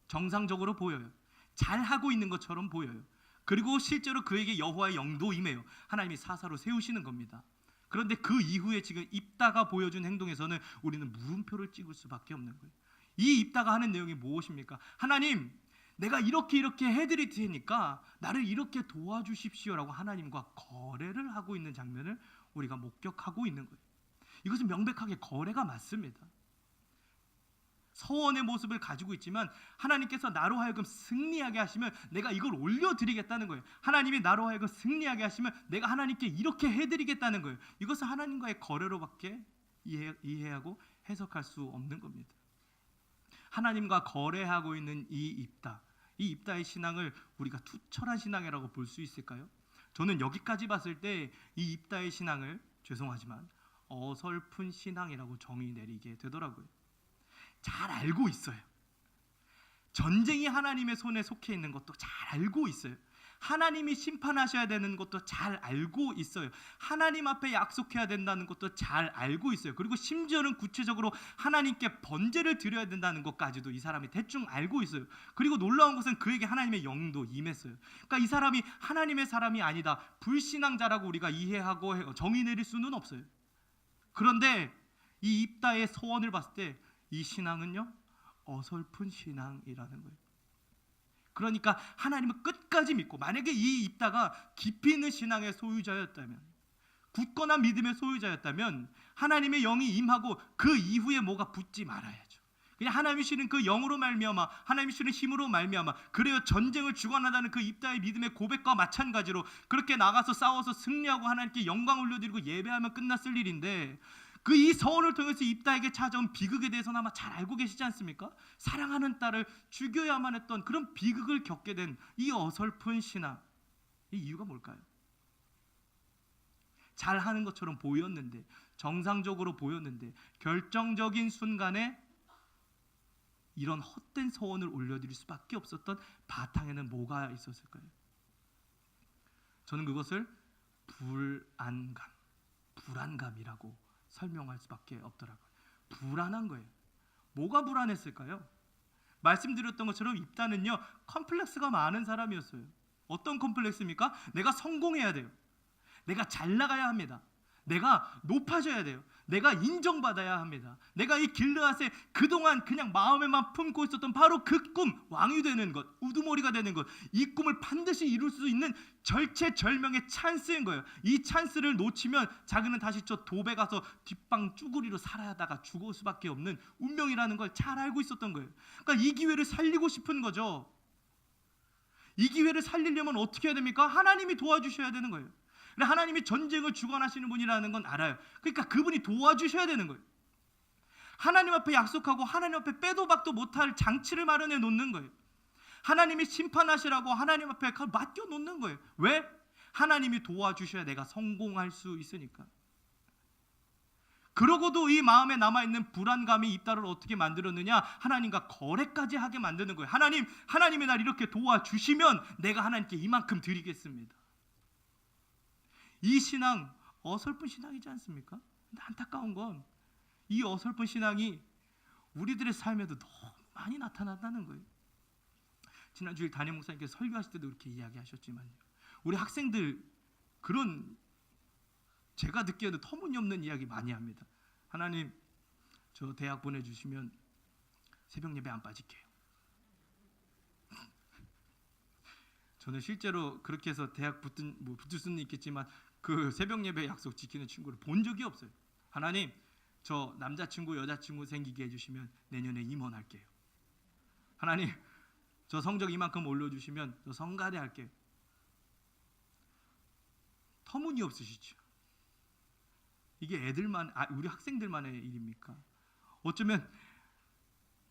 정상적으로 보여요. 잘하고 있는 것처럼 보여요. 그리고 실제로 그에게 여호와의 영도 임해요. 하나님이 사사로 세우시는 겁니다. 그런데 그 이후에 지금 입다가 보여준 행동에서는 우리는 물음표를 찍을 수밖에 없는 거예요. 이 입다가 하는 내용이 무엇입니까? 하나님, 내가 이렇게 해드릴 테니까 나를 이렇게 도와주십시오라고 하나님과 거래를 하고 있는 장면을 우리가 목격하고 있는 거예요. 이것은 명백하게 거래가 맞습니다. 서원의 모습을 가지고 있지만 하나님께서 나로 하여금 승리하게 하시면 내가 이걸 올려드리겠다는 거예요. 하나님이 나로 하여금 승리하게 하시면 내가 하나님께 이렇게 해드리겠다는 거예요. 이것은 하나님과의 거래로밖에 이해하고 해석할 수 없는 겁니다. 하나님과 거래하고 있는 이 입다의 신앙을 우리가 투철한 신앙이라고 볼 수 있을까요? 저는 여기까지 봤을 때 이 입다의 신앙을 죄송하지만 어설픈 신앙이라고 정의 내리게 되더라고요. 잘 알고 있어요. 전쟁이 하나님의 손에 속해 있는 것도 잘 알고 있어요. 하나님이 심판하셔야 되는 것도 잘 알고 있어요. 하나님 앞에 약속해야 된다는 것도 잘 알고 있어요. 그리고 심지어는 구체적으로 하나님께 번제를 드려야 된다는 것까지도 이 사람이 대충 알고 있어요. 그리고 놀라운 것은 그에게 하나님의 영도 임했어요. 그러니까 이 사람이 하나님의 사람이 아니다, 불신앙자라고 우리가 이해하고 정의 내릴 수는 없어요. 그런데 이 입다의 소원을 봤을 때 이 신앙은요, 어설픈 신앙이라는 거예요. 그러니까 하나님을 끝까지 믿고, 만약에 이 입다가 깊이 있는 신앙의 소유자였다면, 굳건한 믿음의 소유자였다면 하나님의 영이 임하고 그 이후에 뭐가 붙지 말아야죠. 그냥 하나님이 주시는 그 영으로 말미암아, 하나님이 주시는 힘으로 말미암아, 그래요 전쟁을 주관한다는 그 입다의 믿음의 고백과 마찬가지로 그렇게 나가서 싸워서 승리하고 하나님께 영광 올려드리고 예배하면 끝났을 일인데, 그 이 서원을 통해서 입다에게 찾아온 비극에 대해서는 아마 잘 알고 계시지 않습니까? 사랑하는 딸을 죽여야만 했던 그런 비극을 겪게 된 이 어설픈 신앙, 이 이유가 뭘까요? 잘하는 것처럼 보였는데, 정상적으로 보였는데, 결정적인 순간에 이런 헛된 서원을 올려드릴 수밖에 없었던 바탕에는 뭐가 있었을까요? 저는 그것을 불안감이라고 설명할 수밖에 없더라고요. 불안한 거예요. 뭐가 불안했을까요? 말씀드렸던 것처럼 입다는요, 컴플렉스가 많은 사람이었어요. 어떤 컴플렉스입니까? 내가 성공해야 돼요. 내가 잘 나가야 합니다. 내가 높아져야 돼요. 내가 인정받아야 합니다. 내가 이 길르앗에 그동안 그냥 마음에만 품고 있었던 바로 그 꿈, 왕이 되는 것, 우두머리가 되는 것, 이 꿈을 반드시 이룰 수 있는 절체절명의 찬스인 거예요. 이 찬스를 놓치면 자기는 다시 저 도배 가서 뒷방 쭈구리로 살아다가 죽을 수밖에 없는 운명이라는 걸 잘 알고 있었던 거예요. 그러니까 이 기회를 살리고 싶은 거죠. 이 기회를 살리려면 어떻게 해야 됩니까? 하나님이 도와주셔야 되는 거예요. 하나님이 전쟁을 주관하시는 분이라는 건 알아요. 그러니까 그분이 도와주셔야 되는 거예요. 하나님 앞에 약속하고 하나님 앞에 빼도 박도 못할 장치를 마련해 놓는 거예요. 하나님이 심판하시라고 하나님 앞에 맡겨 놓는 거예요. 왜? 하나님이 도와주셔야 내가 성공할 수 있으니까. 그러고도 이 마음에 남아있는 불안감이 입다를 어떻게 만들었느냐? 하나님과 거래까지 하게 만드는 거예요. 하나님이 날 이렇게 도와주시면 내가 하나님께 이만큼 드리겠습니다. 이 신앙 어설픈 신앙이지 않습니까? 근데 안타까운 건 이 어설픈 신앙이 우리들의 삶에도 너무 많이 나타난다는 거예요. 지난 주일 담임 목사님께서 설교하실 때도 그렇게 이야기하셨지만요, 우리 학생들 그런 제가 듣기에도 터무니없는 이야기 많이 합니다. 하나님, 저 대학 보내주시면 새벽 예배 안 빠질게요. 저는 실제로 그렇게 해서 대학 붙을 수는 있겠지만 그 새벽 예배 약속 지키는 친구를 본 적이 없어요. 하나님, 저 남자친구 여자친구 생기게 해주시면 내년에 임원할게요. 하나님, 저 성적 이만큼 올려주시면 저 성가대 할게요. 터무니없으시죠. 이게 우리 학생들만의 일입니까? 어쩌면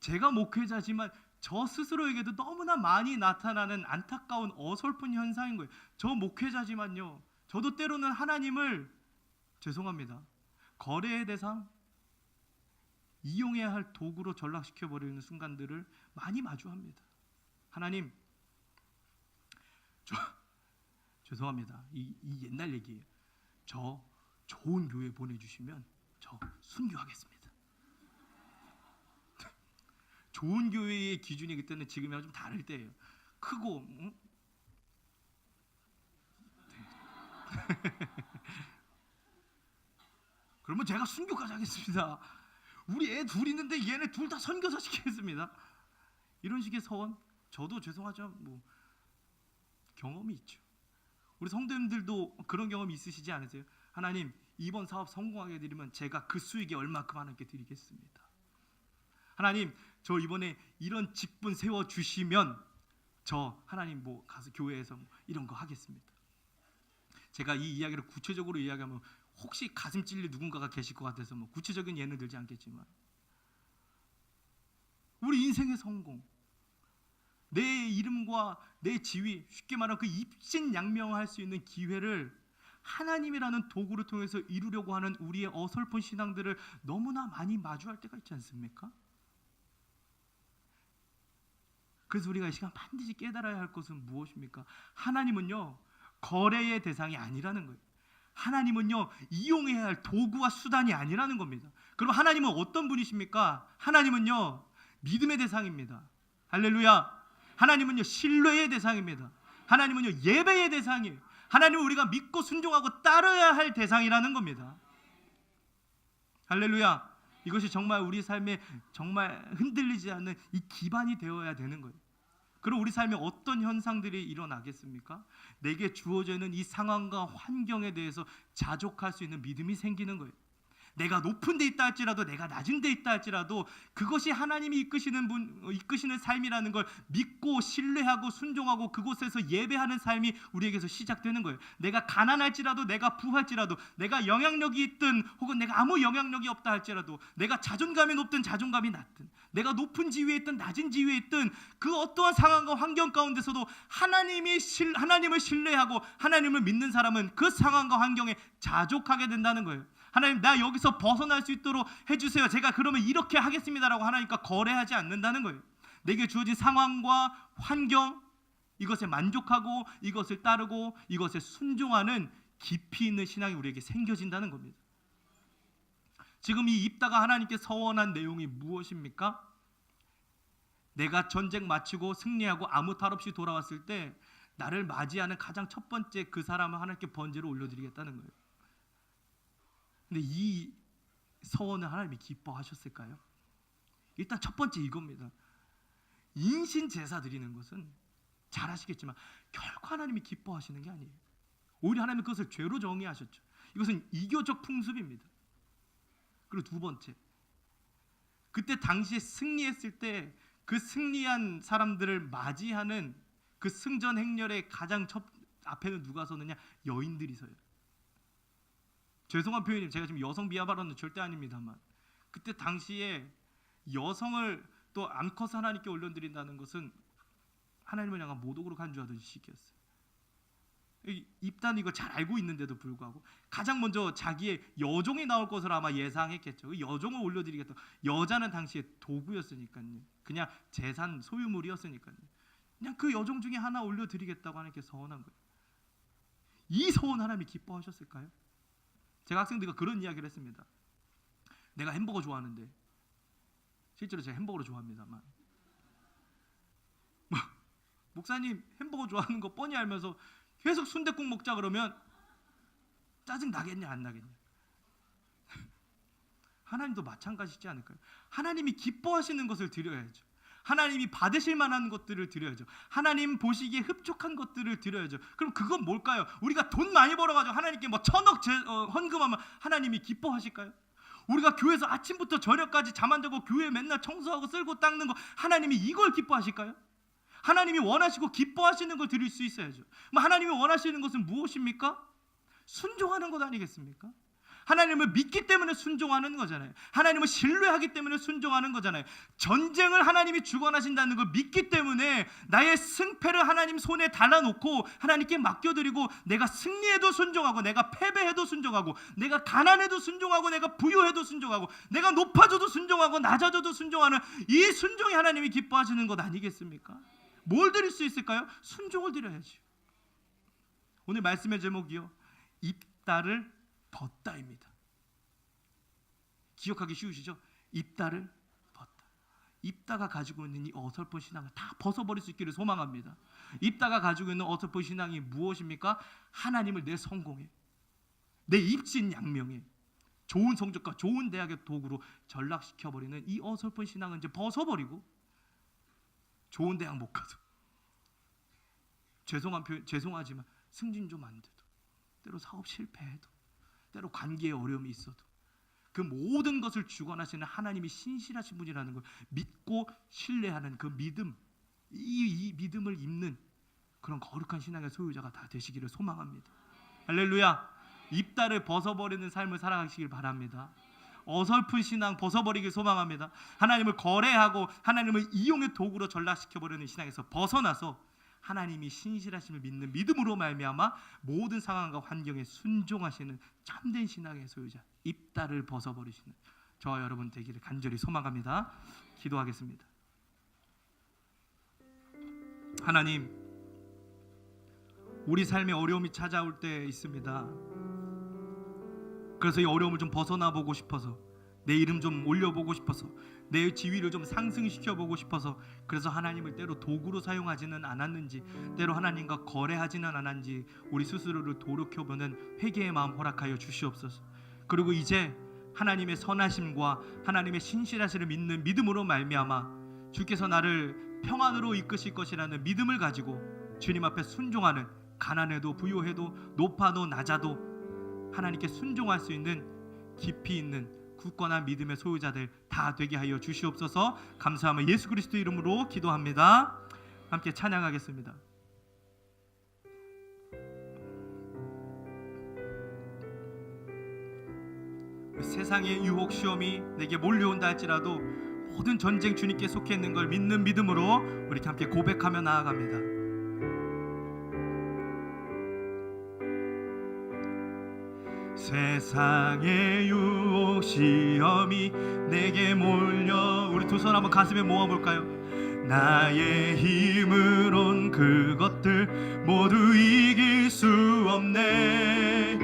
제가 목회자지만 저 스스로에게도 너무나 많이 나타나는 안타까운 어설픈 현상인 거예요. 저 목회자지만요, 저도 때로는 하나님을, 죄송합니다, 거래의 대상, 이용해야 할 도구로 전락시켜버리는 순간들을 많이 마주합니다. 하나님, 죄송합니다, 이 옛날 얘기예요. 저 좋은 교회 보내주시면 저 순교하겠습니다. 좋은 교회의 기준이 그때는 지금이랑 좀 다를 때예요. 크고 그러면 제가 순교까지 하겠습니다. 우리 애 둘 있는데 얘네 둘 다 선교사 시키겠습니다. 이런 식의 서원, 저도 죄송하죠, 경험이 있죠. 우리 성도님들도 그런 경험이 있으시지 않으세요? 하나님, 이번 사업 성공하게 해드리면 제가 그 수익이 얼마큼 하나님께 드리겠습니다. 하나님, 저 이번에 이런 직분 세워주시면 저 하나님 가서 교회에서 이런 거 하겠습니다. 제가 이 이야기를 구체적으로 이야기하면 혹시 가슴 찔릴 누군가가 계실 것 같아서 구체적인 예는 들지 않겠지만, 우리 인생의 성공, 내 이름과 내 지위, 쉽게 말하면 그 입신양명할 수 있는 기회를 하나님이라는 도구를 통해서 이루려고 하는 우리의 어설픈 신앙들을 너무나 많이 마주할 때가 있지 않습니까? 그래서 우리가 이 시간 반드시 깨달아야 할 것은 무엇입니까? 하나님은요, 거래의 대상이 아니라는 거예요. 하나님은요, 이용해야 할 도구와 수단이 아니라는 겁니다. 그럼 하나님은 어떤 분이십니까? 하나님은요, 믿음의 대상입니다. 할렐루야. 하나님은요, 신뢰의 대상입니다. 하나님은요, 예배의 대상이에요. 하나님은 우리가 믿고 순종하고 따라야 할 대상이라는 겁니다. 할렐루야. 이것이 정말 우리 삶에 정말 흔들리지 않는 이 기반이 되어야 되는 거예요. 그럼 우리 삶에 어떤 현상들이 일어나겠습니까? 내게 주어져 있는 이 상황과 환경에 대해서 자족할 수 있는 믿음이 생기는 거예요. 내가 높은 데 있다 할지라도 내가 낮은 데 있다 할지라도 그것이 하나님이 이끄시는 삶이라는 걸 믿고 신뢰하고 순종하고 그곳에서 예배하는 삶이 우리에게서 시작되는 거예요. 내가 가난할지라도 내가 부할지라도 내가 영향력이 있든 혹은 내가 아무 영향력이 없다 할지라도 내가 자존감이 높든 자존감이 낮든 내가 높은 지위에 있든 낮은 지위에 있든 그 어떠한 상황과 환경 가운데서도 하나님을 신뢰하고 하나님을 믿는 사람은 그 상황과 환경에 자족하게 된다는 거예요. 하나님, 나 여기서 벗어날 수 있도록 해주세요. 제가 그러면 이렇게 하겠습니다라고 하나님과 거래하지 않는다는 거예요. 내게 주어진 상황과 환경, 이것에 만족하고 이것을 따르고 이것에 순종하는 깊이 있는 신앙이 우리에게 생겨진다는 겁니다. 지금 이 입다가 하나님께 서원한 내용이 무엇입니까? 내가 전쟁 마치고 승리하고 아무 탈 없이 돌아왔을 때 나를 맞이하는 가장 첫 번째 그 사람을 하나님께 번제로 올려드리겠다는 거예요. 근데 이 서원을 하나님이 기뻐하셨을까요? 일단 첫 번째 이겁니다. 인신 제사 드리는 것은 잘 아시겠지만 결코 하나님이 기뻐하시는 게 아니에요. 오히려 하나님은 그것을 죄로 정의하셨죠. 이것은 이교적 풍습입니다. 그리고 두 번째, 그때 당시에 승리했을 때 그 승리한 사람들을 맞이하는 그 승전 행렬의 가장 첫 앞에는 누가 서느냐? 여인들이 서요. 죄송한 표현이 제가 지금 여성 비하 발언은 절대 아닙니다만 그때 당시에 여성을 또 암컷 하나님께 올려드린다는 것은 하나님을 향한 모독으로 간주하던 시기였어요. 입단 이거 잘 알고 있는데도 불구하고 가장 먼저 자기의 여종이 나올 것을 아마 예상했겠죠. 그 여종을 올려드리겠다. 여자는 당시에 도구였으니까요. 그냥 재산 소유물이었으니까요. 그냥 그 여종 중에 하나 올려드리겠다고 하나님께 서원한 거예요. 이 서원 하나님이 기뻐하셨을까요? 제가 학생들과 그런 이야기를 했습니다. 내가 햄버거 좋아하는데 실제로 제가 햄버거를 좋아합니다만 목사님 햄버거 좋아하는 거 뻔히 알면서 계속 순댓국 먹자 그러면 짜증 나겠냐 안 나겠냐? 하나님도 마찬가지지 않을까요? 하나님이 기뻐하시는 것을 드려야죠. 하나님이 받으실 만한 것들을 드려야죠. 하나님 보시기에 흡족한 것들을 드려야죠. 그럼 그건 뭘까요? 우리가 돈 많이 벌어가지고 하나님께 뭐 1,000억 헌금하면 하나님이 기뻐하실까요? 우리가 교회에서 아침부터 저녁까지 잠 안 자고 교회 맨날 청소하고 쓸고 닦는 거 하나님이 이걸 기뻐하실까요? 하나님이 원하시고 기뻐하시는 걸 드릴 수 있어야죠. 하나님이 원하시는 것은 무엇입니까? 순종하는 것 아니겠습니까? 하나님을 믿기 때문에 순종하는 거잖아요. 하나님을 신뢰하기 때문에 순종하는 거잖아요. 전쟁을 하나님이 주관하신다는 걸 믿기 때문에 나의 승패를 하나님 손에 달아놓고 하나님께 맡겨드리고 내가 승리해도 순종하고 내가 패배해도 순종하고 내가 가난해도 순종하고 내가 부유해도 순종하고 내가 높아져도 순종하고 낮아져도 순종하는 이 순종이 하나님이 기뻐하시는 것 아니겠습니까? 뭘 드릴 수 있을까요? 순종을 드려야죠. 오늘 말씀의 제목이요, 입다를 벗다입니다. 기억하기 쉬우시죠? 입다를 벗다. 입다가 가지고 있는 이 어설픈 신앙을 다 벗어버릴 수 있기를 소망합니다. 입다가 가지고 있는 어설픈 신앙이 무엇입니까? 하나님을 내 성공에, 내 입신 양명에, 좋은 성적과 좋은 대학의 도구로 전락시켜버리는 이 어설픈 신앙은 이제 벗어버리고 좋은 대학 못 가도 죄송하지만 승진 좀 안 돼도 때로 사업 실패해도 때로 관계에 어려움이 있어도 그 모든 것을 주관하시는 하나님이 신실하신 분이라는 걸 믿고 신뢰하는 그 믿음, 이 믿음을 입는 그런 거룩한 신앙의 소유자가 다 되시기를 소망합니다. 할렐루야. 입다를 벗어버리는 삶을 살아가시길 바랍니다. 어설픈 신앙 벗어버리길 소망합니다. 하나님을 거래하고 하나님을 이용의 도구로 전락시켜버리는 신앙에서 벗어나서 하나님이 신실하심을 믿는 믿음으로 말미암아 모든 상황과 환경에 순종하시는 참된 신앙의 소유자, 입다를 벗어버리시는 저와 여러분 되기를 간절히 소망합니다. 기도하겠습니다. 하나님, 우리 삶에 어려움이 찾아올 때 있습니다. 그래서 이 어려움을 좀 벗어나 보고 싶어서, 내 이름 좀 올려보고 싶어서, 내 지위를 좀 상승시켜보고 싶어서, 그래서 하나님을 때로 도구로 사용하지는 않았는지, 때로 하나님과 거래하지는 않았는지 우리 스스로를 돌이켜보는 회개의 마음 허락하여 주시옵소서. 그리고 이제 하나님의 선하심과 하나님의 신실하심을 믿는 믿음으로 말미암아 주께서 나를 평안으로 이끄실 것이라는 믿음을 가지고 주님 앞에 순종하는, 가난해도 부유해도 높아도 낮아도 하나님께 순종할 수 있는 깊이 있는 굳건한 믿음의 소유자들 다 되게 하여 주시옵소서. 감사하며 예수 그리스도 이름으로 기도합니다. 함께 찬양하겠습니다. 세상의 유혹 시험이 내게 몰려온다 할지라도 모든 전쟁 주님께 속해 있는 걸 믿는 믿음으로 우리 함께 고백하며 나아갑니다. 세상의 유혹 시험이 내게 몰려, 우리 두 손 한번 가슴에 모아볼까요? 나의 힘으론 그것들 모두 이길 수 없네.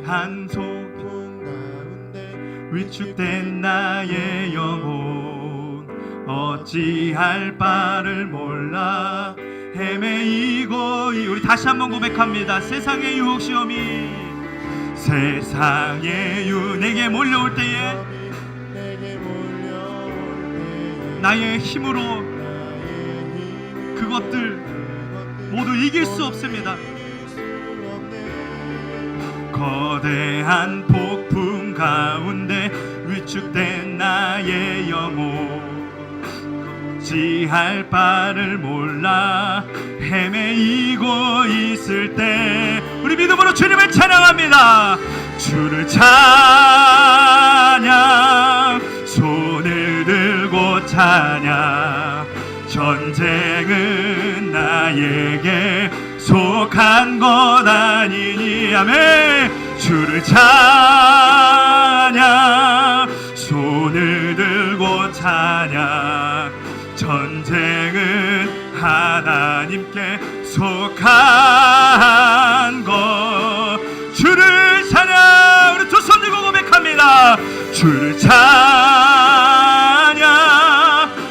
거대한 소금 가운데 위축된 나의 영혼 어찌할 바를 몰라 헤매이고. 우리 다시 한번 고백합니다. 세상의 유혹 시험이 세상의 내게 몰려올 때에 나의 힘으로 그것들 모두 이길 수 없습니다. 거대한 폭풍 가운데 위축된 나의 영혼 어찌할 바를 몰라 헤매이고 있을 때 우리 믿음으로 주님을 찬양합니다. 주를 찬양, 손을 들고 찬양. 전쟁은 나에게 속한 것 아니니. 아멘. 주를 찬양, 손을 들고 찬양. 전쟁은 하나님께 속한 것. 주를 찬양. 우리 두 손 들고 고백합니다. 주를 찬양,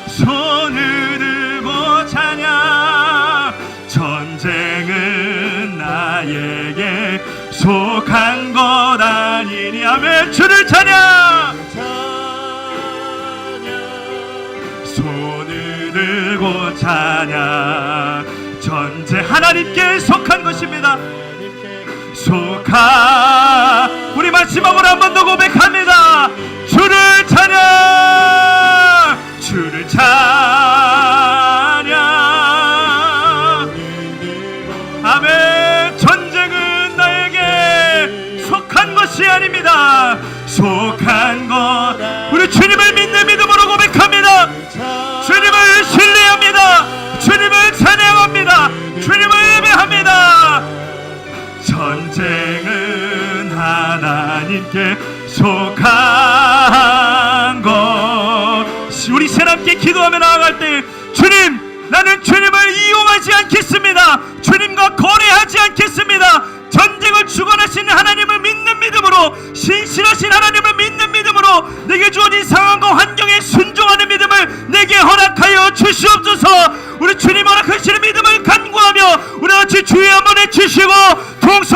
손을 들고 찬양. 전쟁은 나에게 속한 것 아니니. 아멘. 주를 찬양, 손을 들고 찬양. 전쟁 하나님께 속한 것입니다. 속한. 우리 마지막으로 한 번 더 고백합니다. 주를 찬양, 주를 찬양. 아멘. 전쟁은 나에게 속한 것이 아닙니다. 속한 것. 우리 주님을 믿는 믿음으로 고백합니다. 주님을 신뢰합니다. 주님을 찬양합니다. 주님을 예배합니다. 전쟁은 하나님께 속한 것. 우리 새롭게 기도하며 나아갈 때 주님, 나는 주님을 이용하지 않겠습니다. 주님과 거래하지 않겠습니다. 전쟁을 주관하시는 하나님을 믿는 믿음으로, 신실하신 하나님을 믿는 믿음으로 내게 주어진 상황과 환경에 순종하는 믿음을 내게 허락하여 주시옵소서. 우리 주님 허락하시는 믿음을 간구하며 우리 같이 주의 한번 해주시고 동서